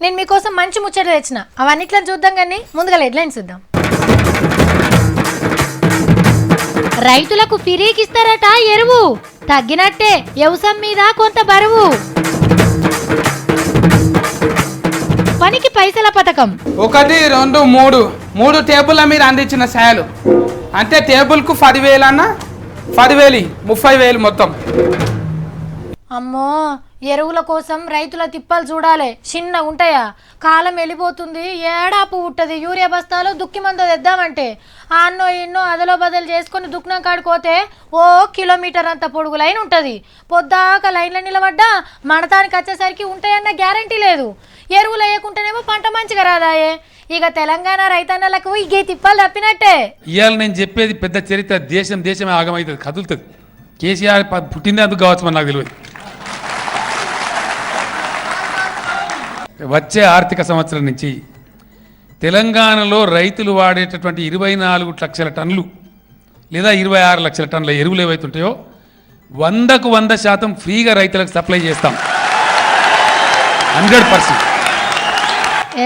నేను మీకోసం మంచి ముచ్చట తెచ్చిన అవన్నిట్లా చూద్దాం కానీ ముందుగా హెడ్లైన్స్ చూద్దాం. రైతులకు ఫిరీకిస్తారట ఎరువు, తగ్గినట్టే వ్యవసాయం మీద కొంత బరువు. పనికి పైసల పథకం 1, 2, 3 టేబుల్ల మీద అందించిన సాయాలు అంటే టేబుల్కు 10,000 అన్న 10,000 30,000 మొత్తం. అమ్మో ఎరువుల కోసం రైతుల తిప్పలు చూడాలి, చిన్నగా ఉంటాయా? కాలం వెళ్ళిపోతుంది, ఏడాపు ఉంటుంది. యూరియా బస్తాలు దుక్కి మందు తెద్దామంటే అన్నో ఇన్నో అదలో బదలు చేసుకొని దుక్కినం కాడిపోతే ఓ కిలోమీటర్ అంత పొడుగు లైన్ ఉంటుంది. పొద్దాక లైన్లో నిలబడ్డా మడతానికి వచ్చేసరికి ఉంటాయన్న గ్యారంటీ లేదు. ఎరువులు వేయకుంటేనేమో పంట మంచిగా రాదాయే. ఇక తెలంగాణ రైతన్నలకు ఇగే తిప్పలు తప్పినట్టే. ఇవాళ నేను చెప్పేది పెద్ద చరిత్ర. దేశమే ఆగమవుతుంది, కదులుతుంది. కేసీఆర్ పుట్టిందే అందుకు కావచ్చు నాకు తెలియదు. వచ్చే ఆర్థిక సంవత్సరం నుంచి తెలంగాణలో రైతులు వాడేటటువంటి 24 లక్షల టన్నులు లేదా 26 లక్షల టన్నుల ఎరువులు ఏవైతుంటాయో 100కు 100% ఫ్రీగా రైతులకు సప్లై చేస్తాం. 100%.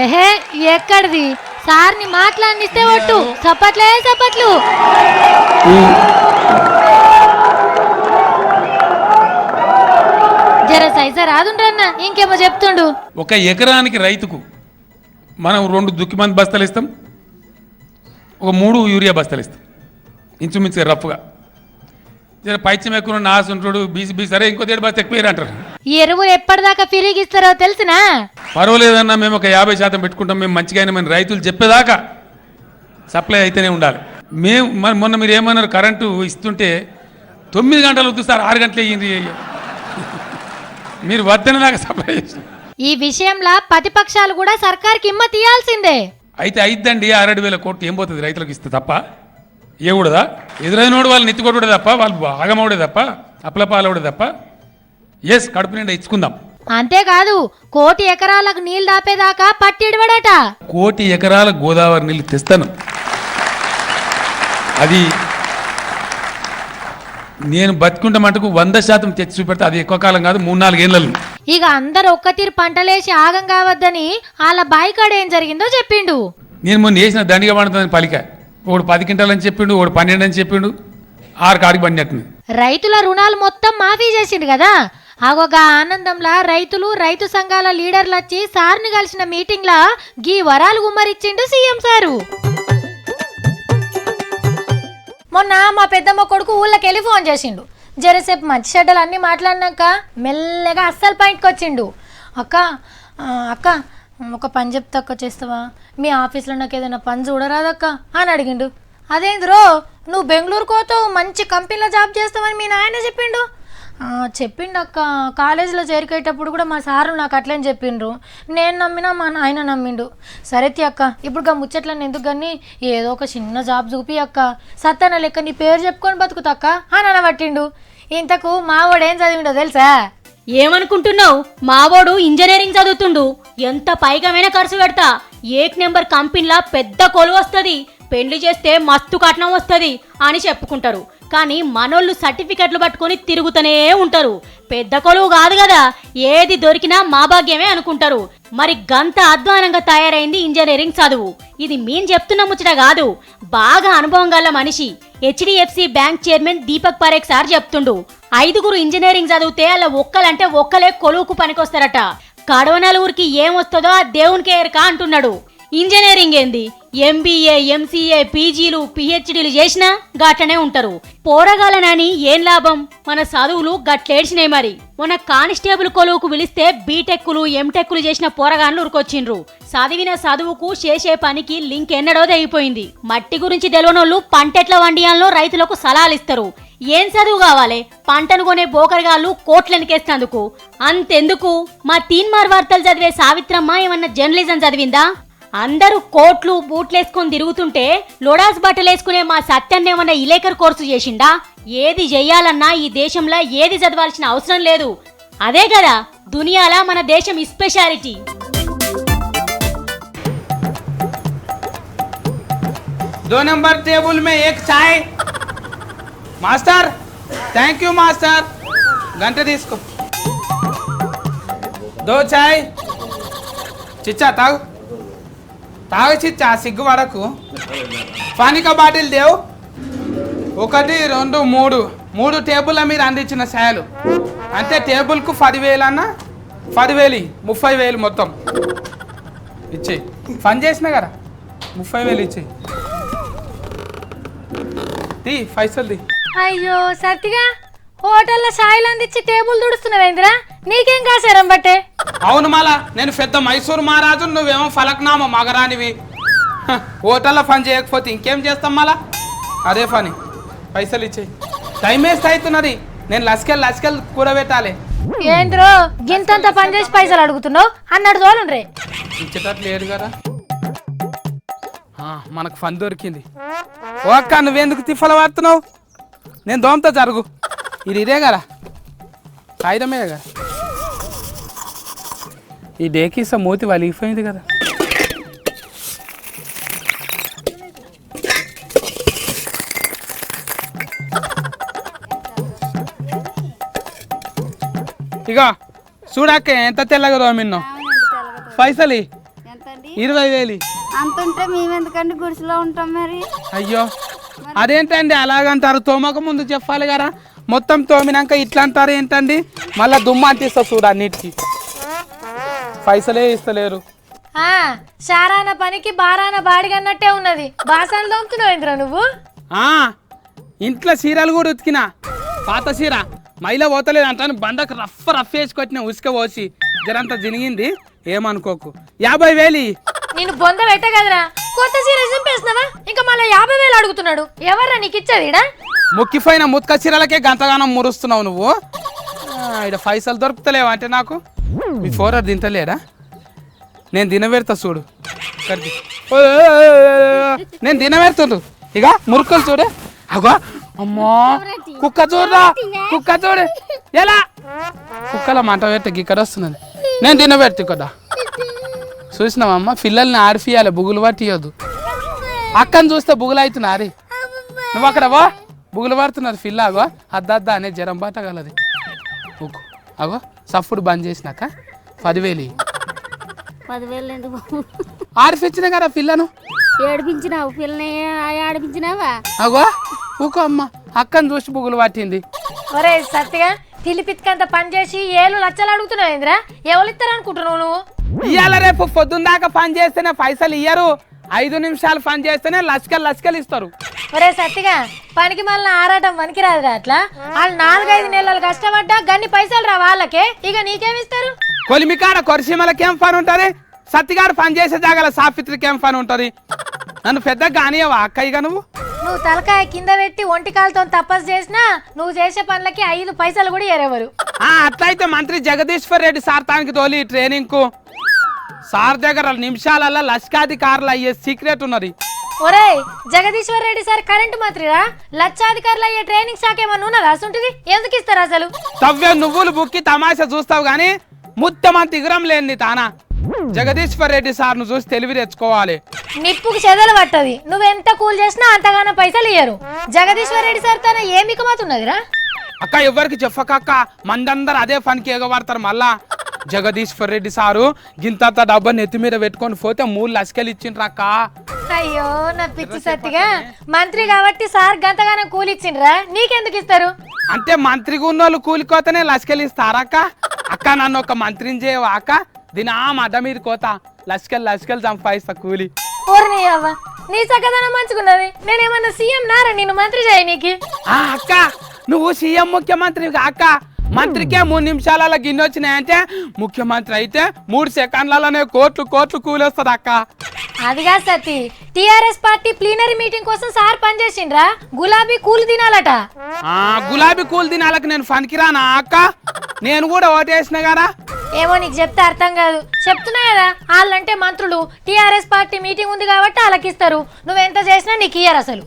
ఏహే ఎక్కడిది సార్ని మాట్లాడిస్తే ఒట్టు చప్పట్లే చప్పట్లు. జర సైజా రాదుండ్రన్న ఇంకేమో చెప్తుండు. 1 ఎకరానికి రైతుకు మనం 2 దుక్కి మంది బస్తాలు ఇస్తాం, 3 యూరియా బస్తాలు ఇస్తాం. ఇంచుమించుగా రఫ్గా జర పైచ్యం ఎక్కువ నాసు ఉంటాడు బీసీ సరే ఇంకో 1.5 బస్తా ఎక్కువ అంటారు. ఈ ఎరువులు ఎప్పటిదాకా ఫిరిగిస్తారో తెలిసినా పర్వాలేదన్నా, మేము ఒక 50% పెట్టుకుంటాం. మేము మంచిగా మన రైతులు చెప్పేదాకా సప్లై అయితేనే ఉండాలి. మేము మొన్న మీరు ఏమన్నారు, కరెంటు ఇస్తుంటే 9 గంటలు వద్దు సార్ 6 గంటలు అయ్యింది, మీరు వద్దనేదాకా సప్లై చేస్తాం. ఈ విషయంలో ప్రతిపక్షాలు కూడా సర్కార్కి హిమ్మ తీయాల్సిందే. అయితే అయిద్దండి 6,000 కోట్లు ఏం పోతుంది రైతులకు ఇస్తే తప్ప ఏ కూడదా? ఎదురైనోడు వాళ్ళు నెత్తికొట్టుడే తప్ప, వాళ్ళు ఆగమవుడే తప్ప, అప్లపాలవుడే తప్ప. ఎస్, కడుపు నిండా ఇచ్చుకుందాం. అంతేకాదు 1,000 ఎకరాలకు నీళ్లు దాపేదాకా పట్టిడబడట. 1,000 ఎకరాల గోదావరి నీళ్ళు తెస్తాను. అది నేను బతుకుంటే మటుకు 100% తెచ్చి చూపెడతా. అది ఎక్కువ కాలం కాదు, 3-4 ఏళ్ళలో. ఇక అందరు ఒక్క తీరు పంటలేసి ఆగం కావద్దని వాళ్ళ బాయికాడ ఏం జరిగిందో చెప్పిండు. నేను మొన్న వేసిన దండిగా పండుతుందని పలిక. ఒకడు 10 క్వింటాలు అని చెప్పిండు, ఒకడు 12 అని చెప్పిండు. 6 కాడికి పండినట్టుంది. రైతుల రుణాలు మొత్తం మాఫీ చేసిండు కదా. ఆగొక ఆనందంలా రైతులు రైతు సంఘాల లీడర్లు వచ్చి సార్ని కలిసిన మీటింగ్ లా గీ వరాలు గుమ్మరిచ్చిండు సీఎం సారు. మొన్న మా పెద్దమ్మ కొడుకు ఊళ్ళకి వెళ్ళి ఫోన్ చేసిండు. జరసేపు మంచి చెడ్డలు అన్నీ మాట్లాడినాక మెల్లగా అస్సలు పాయింట్కి వచ్చిండు. అక్క అక్క ఒక పని చెప్తా అక్క, చేస్తావా? మీ ఆఫీస్లో నాకు ఏదైనా పని చూడరాదక్క అని అడిగిండు. అదేంద్రో నువ్వు బెంగళూరు పోతావు, మంచి కంపెనీలో జాబ్ చేస్తావని మీ నాయన చెప్పిండు. చెప్పిండు అక్క, కాలేజీలో చేరికేటప్పుడు కూడా మా సారు నాకు అట్లని చెప్పిండ్రు. నేను నమ్మినా మా నాయన నమ్మిండు. సరే అక్క, ఇప్పుడు ముచ్చట్లని ఎందుకు కానీ ఏదో ఒక చిన్న జాబ్ చూపి అక్క, సత్తన లెక్క నీ పేరు చెప్పుకొని బతుకుతక్క అని అనబట్టిండు. ఇంతకు మావోడేం చదివిండో తెలుసా? ఏమనుకుంటున్నావు? మావోడు ఇంజనీరింగ్ చదువుతుండు. ఎంత పైగమైన ఖర్చు పెడతా, 1 నెంబర్ కంపెనీలా పెద్ద కొలువు వస్తుంది, పెళ్లి చేస్తే మస్తు కట్నం వస్తుంది అని చెప్పుకుంటారు. కానీ మనోళ్ళు సర్టిఫికెట్లు పట్టుకొని తిరుగుతూనే ఉంటారు. పెద్ద కొలువు కాదు కదా, ఏది దొరికినా మా భాగ్యమే అనుకుంటారు. మరి గంత అధ్వానంగా తయారైంది ఇంజనీరింగ్ చదువు. ఇది మేము చెప్తున్న ముచ్చట కాదు, బాగా అనుభవం గల మనిషి HDFC bank chairman Deepak Parekh sir చెప్తుండు. 5 ఇంజనీరింగ్ చదివితే అలా ఒక్కలంటే ఒక్కలే కొలువుకు పనికొస్తారట. కడవనలుగురికి ఏమొస్తుందో ఆ దేవునికే ఎరక అంటున్నాడు. ఇంజనీరింగ్ ఏంది, MBA MCA PGలు PhDలు చేసినా గట్లనే ఉంటారు. పోరగాలనని ఏం లాభం? మన చదువులు గట్లేడ్చినాయి. మరి మొన్న కానిస్టేబుల్ కొలువుకు పిలిస్తే బీటెక్లు ఎంటెక్లు చేసిన పోరగాన్లు ఉరికొచ్చిండ్రు. చదివిన చదువుకు చేసే పనికి లింక్ ఎన్నడో తెగిపోయింది. మట్టి గురించి తెలియనోళ్ళు పంటెట్ల వండియాల్లో రైతులకు సలహాలు ఇస్తారు. ఏం చదువు కావాలి? పంటను కొనే బోకరగాళ్ళు కోట్లెనికేస్తందుకు. అంతెందుకు, మా తీన్మార్ వార్తలు చదివే సావిత్రమ్మ ఏమన్నా జర్నలిజం చదివిందా? అందరూ కోట్లు బూట్లేసుకొని తిరుగుతుంటే లోడాస్ బట్టలేసుకునే మా సత్యాన్నేమన్నా ఇలేకర్ కోర్సు చేసిండా? ఏది చెయ్యాలన్నా ఈ దేశంలో ఏది చదవాల్సిన అవసరం లేదు. అదే కదా దునియాలా మన దేశం స్పెషాలిటీ. दो नंबर टेबल में एक चाय. Master, thank you master. घंटे తీసుకో. 2 चाय. చిచ్చా తాగు తాగు చిచ్చా సిగ్గుపడకు పానిక బాటిల్ దేవు 1 2 3 టేబుల్ల మీరు అందించిన సాయలు అంటే టేబుల్కు 10,000 అన్న 10,000 30,000 మొత్తం ఇచ్చేయి పని చేసినా కదా 30,000 ఇచ్చేయి తీ పైసలు తీ అయ్యో సత్తిగా హోటల్లో సాయిలు అందించి టేబుల్ తుడుస్తున్నావేంద్రా నీకేం కాసారం బట్టే అవును మళ్ళా నేను పెద్ద మైసూరు మహారాజు నువ్వేమో ఫలక్నామా మగరానివి హోటల్లో పని చేయకపోతే ఇంకేం చేస్తాం మళ్ళా అదే పని పైసలు ఇచ్చేయి టైం వేస్ట్ అవుతున్నది నేను లస్కెల్ కూడబెట్టాలి ఏంద్రో గింతంత పని చేసి పైసలు అడుగుతున్నావు అన్నాడు తోలుండ్రే ఇచ్చేటట్లు లేడు కదా మనకు పని దొరికింది ఓ అక్క నువ్వెందుకు తిప్పలు పడుతున్నావు నేను దోమతో జరుగు ఇది ఇదే కదా కాగితమే కదా ఈ డేకిస మూతి వలిగిపోయింది కదా ఇక చూడక్క ఎంత తెల్లగా దోమిన్నో పైసలు 20,000 అంతుంటే మేము ఎందుకండి గుడిసెలో ఉంటాం మరి అయ్యో అదేంటండి అలాగంటారు తోమక ముందు చెప్పాలి కదా మొత్తం తోమినాక ఇట్లా అంటారు ఏంటండి మళ్ళీ దుమ్మ అంటిస్తా చూడు అన్నిటికి పైసలే ఇస్తలేరు షారాన పనికి బారాన బాడిగన్నట్టే ఉన్నది బాసాలు దోముతున్నావు ఇంద్రా నువ్వు ఇంట్లో చీరలు కూడా ఉతికినా పాత చీర మైల పోతలేదు అంటాను బండకు రఫ్ వేసుకొచ్చిన ఉసుక పోసి జరంతా జినిగింది ఏమనుకోకు 50,000 నేను బొంద పెట్ట కదరా కొత్త చీర చింపేసినావా ఇంకా మళ్ళీ 50,000 అడుగుతున్నాడు ఎవర్రా నీకు ఇచ్చేది ఈడ ముక్కిపోయిన ముత్క చీరలకే గంతగానం మురుస్తున్నావు నువ్వు ఇక్కడ పైసలు దొరుకుతలేవు అంటే నాకు మీ ఫోరర్ తింటలేడా నేను తినబెడతా చూడు నేను తినబెడుతుండు ఇక మురుకులు చూడు అగో అమ్మా కుక్క చూడరా కుక్క చూడు ఎలా కుక్కల మంట పెట్టి ఇక్కడ వస్తున్నది నేను తినబెడతా కదా చూసినావమ్మ పిల్లల్ని ఆడిపియాలి బుగులు పట్టియొద్దు అక్కని చూస్తే బుగులు అవుతున్నారు నువ్వు అక్కడ వా బుగులు పడుతున్నారు పిల్ల అగో అద్దా అనే జ్వరం పట్టగలది అగో సఫుడు బంద్ చేసినాక 10,000 ఆడిపించిన కదా పిల్లను ఏడిపించినావు పిల్లని ఆడిపించినావా అగో ఊకో అమ్మ అక్కని చూసి బుగులు పట్టింది ఒరే సత్తిగా తిలిపిత్కంత పని చేసి 7 లక్షలు అడుగుతున్నావు ఇంద్రా ఎవరు ఇస్తారు అనుకుంటున్నావు నువ్వు ఇవాళ రేపు పొద్దున్న దాకా పని చేస్తేనే పైసలు ఇయ్యరు 5 నిమిషాలు పని చేస్తేనే లక్షలు ఇస్తారు ఒరే సత్తిగా పనికి మళ్ళీ ఆరాటం పనికి రాదురా అట్లా వాళ్ళు 4-5 నెలలు కష్టపడ్డా గన్ని పైసలు రా వాళ్ళకే ఇక నీకేమిస్తారు కొలిమికాడ కొరిసీమలకేం పని ఉంటుంది సత్తిగాడు పని చేసే జాగాల సాఫిత్రికి ఏం పని ఉంటుంది నన్ను పెద్దగా కానియవా అక్క ఇక నువ్వు తలకాయ కింద పెట్టి ఒంటి కాలుతో తపస్సు చేసినా నువ్వు చేసే పనులకి 5 పైసలు కూడా ఎరేవరు అట్లయితే మంత్రి జగదీశ్వర్ రెడ్డి సార్ తానికి తోలి ట్రైనింగ్ కు సార్ దగ్గర నిమిషాలల్లో లక్షాధికారులు అయ్యే సీక్రెట్ ఉన్నది ఒరే జగదీశ్వర్ రెడ్డి సార్ కరెంటు మంత్రిరా లక్షాధికారులు అయ్యే ట్రైనింగ్ శాఖ ఏమన్నా ఉన్నదా అసంటిది ఎందుకు ఇస్తారు అసలు తవ్వే నువ్వులు బుక్కి తమాషా చూస్తావు గానీ ముత్తమంత ఇగురం లేని తానా జగదీశ్వర్ రెడ్డి సార్ను చూసి తెలివి తెచ్చుకోవాలి నిప్పుకు చెదలు పట్టది నువ్వెంత కూల్ చేసినా అంతగానో పైసలు ఇయ్యరు జగదీశ్వర్ రెడ్డి సార్ తన ఏమి కమాతున్నదిరా అక్క ఎవరికి చెప్పకక్క మందందరు అదే పనికి ఎగబడతారు మళ్ళా జగదీశ్వర్ రెడ్డి సారు గింతంత డబ్బా నెత్తి మీద పెట్టుకొని పోతే 3 లక్షలు ఇచ్చిండ్రు అక్క అయ్యో నా పిచ్చి సత్తిగా మంత్రి కాబట్టి సార్ గంతగానో కూలి ఇచ్చిండ్రా నీకెందుకు ఇస్తారు అంటే మంత్రిగా ఉన్న వాళ్ళు కూలికోతనే లక్షలు ఇస్తారక్క అక్క నన్ను ఒక మంత్రిని చేయవా అక్క దీని అడ్డ మీద కోత లక్షలు సంపాదిస్తా కూలి ఓర్ని అవ్వ నీ చక్కదనం మంచుకున్నది నేనేమన్నా సీఎం నారా నిన్ను మంత్రి చేయి నీకు అక్క నువ్వు సీఎం ముఖ్యమంత్రి అక్క మంత్రికే 3 నిమిషాలలో గిన్నె వచ్చినాయంటే ముఖ్యమంత్రి అయితే 3 సెకండ్లలోనే కోట్లు కూలేస్తుంది అక్క అదిగా సతీ టిఆర్ఎస్ పార్టీ ప్లీనరీ మీటింగ్ కోసం సార్ పనిచేసిండ్రా గులాబీ కూలి తినాలట గులాబీ కూలి తినాలకు నేను పనికిరానా అక్క నేను కూడా ఓటేసిన కదా ఏమో నీకు చెప్తే అర్థం కాదు చెప్తున్నా కదా వాళ్ళంటే మంత్రులు టిఆర్ఎస్ పార్టీ మీటింగ్ ఉంది కాబట్టి వాళ్ళకి ఇస్తారు నువ్వెంత చేసినా నీకు ఇయ్యరు అసలు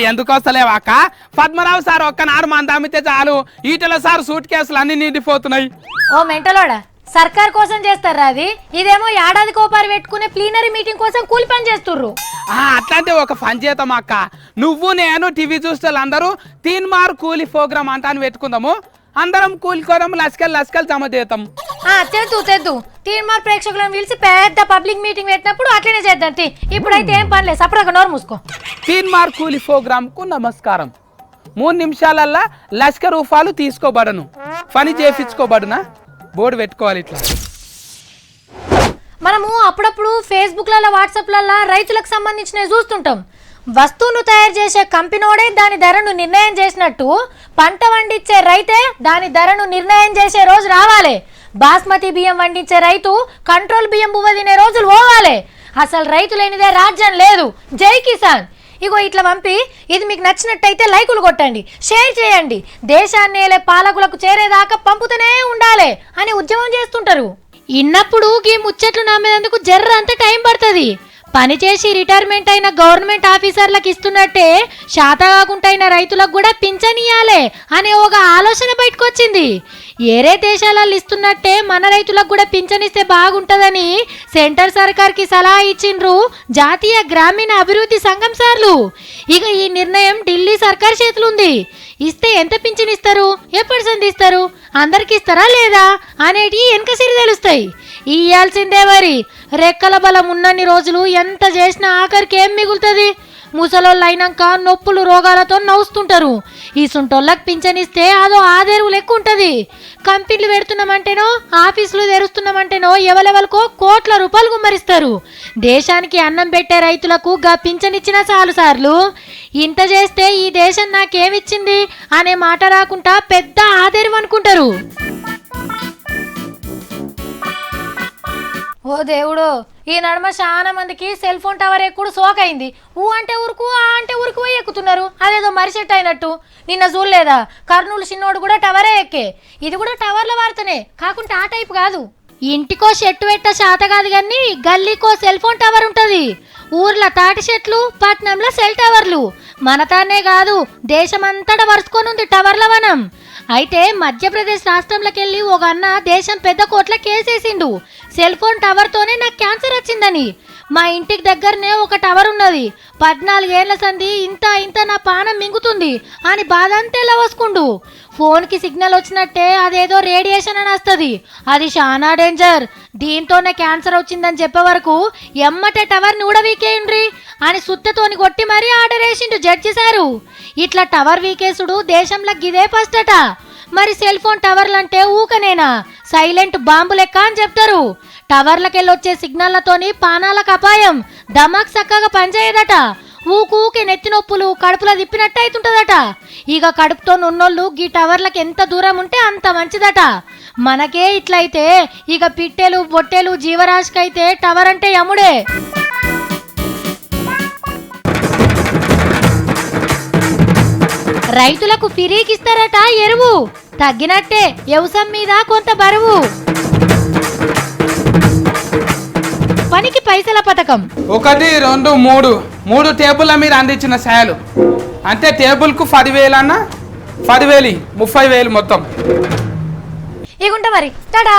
ఎందుకు వస్తలేవా అక్క పద్మరావు సార్ ఒక్కనాడు మంద అమ్మితే చాలు ఈటల సార్ సూట్ కేసులు అన్ని నిండిపోతున్నాయి ఓ మెంటలోడా సర్కార్ కోసం చేస్తారా అది ఇదేమో ఏడాది కోపారు పెట్టుకునే ప్లీనరీ మీటింగ్ కోసం కూలి పని చేస్తుర్రు అట్లాంటి ఒక పని చేద్దాం అక్క నువ్వు నేను టీవీ చూస్తే అందరూ 3 మార్ కూలి ప్రోగ్రామ్ అంటాను పెట్టుకుందాము అందరం కూలికోదాం లస్కలు జమ చేద్దాం తెద్దు తీర్మార్ ప్రేక్షకులను పిలిచి పెద్ద పబ్లిక్ మీటింగ్ పెట్టినప్పుడు అట్లనే చేద్దాం. ఇప్పుడైతే ఏం పనిలేదు, సపరేట్గా నోరు మూసుకో. తీన్మార్ కూలి ప్రోగ్రాంకు నమస్కారం. 3 నిమిషాలల్లా ₹1,00,000 తీసుకోబడను, పని చేయించుకోబడునా బోర్డు పెట్టుకోవాలి. ఇట్లా మనము అప్పుడప్పుడు ఫేస్బుక్లలో వాట్సాప్లలో రైతులకు సంబంధించినవి చూస్తుంటాం. వస్తువును తయారు చేసే కంపెనీడే దాని ధరను నిర్ణయం చేసినట్టు పంట వండించే రైతే దాని ధరను నిర్ణయం చేసే రోజు రావాలి. బాస్మతి బియ్యం వండించే రైతు కంట్రోల్ బియ్యం బువ్వ తినే రోజులు పోవాలి. అసలు రైతు లేనిదే రాజ్యం లేదు. జై కిసాన్. ఇగో ఇట్లా పంపి ఇది మీకు నచ్చినట్టయితే లైకులు కొట్టండి, షేర్ చేయండి. దేశాన్ని ఏలే పాలకులకు చేరేదాకా పంపుతూనే ఉండాలి అని ఉద్యమం చేస్తుంటారు. ఇన్నప్పుడు ఈ ముచ్చట్లు నమ్మేందుకు జర్ర అంత టైం పడుతుంది. పనిచేసి రిటైర్మెంట్ అయిన గవర్నమెంట్ ఆఫీసర్లకు ఇస్తున్నట్టే శాతగాకుంటైన రైతులకు కూడా పింఛన్ ఇయ్యాలి అనే ఒక ఆలోచన బయటకు వచ్చింది. ఏరే దేశాలలో ఇస్తున్నట్టే మన రైతులకు కూడా పింఛన్ ఇస్తే బాగుంటుందని సెంటర్ సర్కార్కి సలహా ఇచ్చిండ్రు జాతీయ గ్రామీణ అభివృద్ధి సంఘం సార్లు. ఇక ఈ నిర్ణయం ఢిల్లీ సర్కార్ చేతులుంది. ఇస్తే ఎంత పింఛన్ ఇస్తారు, ఎప్పటి సంది ఇస్తారు, అందరికి ఇస్తారా లేదా అనేటి వెనకసిరి తెలుస్తాయి. ఇయ్యాల్సిందే మరి. రెక్కల బలం ఉన్నన్ని రోజులు ఎంత చేసినా ఆఖరికి ఏం మిగులుతుంది? ముసలోళ్ళు అయినాక నొప్పులు రోగాలతో నవ్వుతుంటారు. ఈ సుంటోళ్ళకి పింఛనిస్తే అదో ఆదేరు లెక్క ఉంటుంది. కంపెనీలు పెడుతున్నామంటేనో ఆఫీసులు తెరుస్తున్నామంటేనో ఎవరెవరికో కోట్ల రూపాయలు గుమ్మరిస్తారు. దేశానికి అన్నం పెట్టే రైతులకు గా పింఛనిచ్చినా చాలు సార్లు. ఇంత చేస్తే ఈ దేశం నాకేమిచ్చింది అనే మాట రాకుండా పెద్ద ఆదేరు అనుకుంటారు. ఓ దేవుడు, ఈ నడుమ చాలా మందికి సెల్ ఫోన్ టవర్ ఎక్కుడు సోకైంది. ఊ అంటే ఊరుకు, ఆ అంటే ఊరుకు పోయి ఎక్కుతున్నారు. అదేదో మరిసెట్ అయినట్టు. నిన్న చూడలేదా, కర్నూలు చిన్నోడు కూడా టవరే ఎక్కే. ఇది కూడా టవర్ల వార్తనే, కాకుంటే ఆ టైప్ కాదు. ఇంటికో షెట్టు పెట్ట శాత కాదు కానీ గల్లీకో సెల్ ఫోన్ టవర్ ఉంటుంది. ఊర్ల తాటి చెట్లు, పట్నంలో సెల్ టవర్లు. మనతానే కాదు దేశమంతటా వరుసుకొనుంది టవర్ల వనం. అయితే మధ్యప్రదేశ్ రాష్ట్రంలోకి వెళ్ళి ఒక అన్న దేశం పెద్ద కోట్ల కేసేసిండు. సెల్ ఫోన్ టవర్తోనే నాకు క్యాన్సర్ వచ్చిందని. మా ఇంటికి దగ్గరనే ఒక టవర్ ఉన్నది. 14 ఏళ్ల సంది ఇంత నా పానం మింగుతుంది అని బాధ అంతా వసుకుండు. ఫోన్కి సిగ్నల్ వచ్చినట్టే అదేదో రేడియేషన్ అని వస్తుంది. అది చాలా డేంజర్. దీంతోనే క్యాన్సర్ వచ్చిందని చెప్పే వరకు ఎమ్మటే టవర్ని ఊడవీకేయండ్రి అని సుత్తతోని కొట్టి మరీ ఆర్డర్ వేసిండు జడ్జి సారు. ఇట్లా టవర్ వీకేసుడు దేశంలో గిదే ఫస్ట్ అట. మరి సెల్ ఫోన్ టవర్లు అంటే ఊకనేనా, సైలెంట్ బాంబు లెక్క అని చెప్తారు. టవర్లకెళ్ళి వచ్చే సిగ్నల్లతోని పానాలకు అపాయం. దమాక్ చక్కగా పనిచేయదట. ఊకే నెత్తి నొప్పులు, కడుపులో తిప్పినట్టు అవుతుంటదట. ఇక కడుపుతో ఉన్నోళ్ళు గీ టవర్లకు ఎంత దూరం ఉంటే అంత మంచిదట. మనకే ఇట్లయితే ఇక పిట్టెలు బొట్టెలు జీవరాశికైతే టవర్ అంటే యముడే. రైతులకు ఫిరీకిస్తారట ఎరువు, తగ్గినట్టే వ్యవసాయం మీద కొంత బరువు. పనికి పైసల పథకం 1, 2, 3 టేబుల్ల మీరు అందించిన సాయాలు అంటే టేబుల్కు 10,000 అన్న 10,000 30,000 మొత్తం. ఇగుంట మరి టాటా.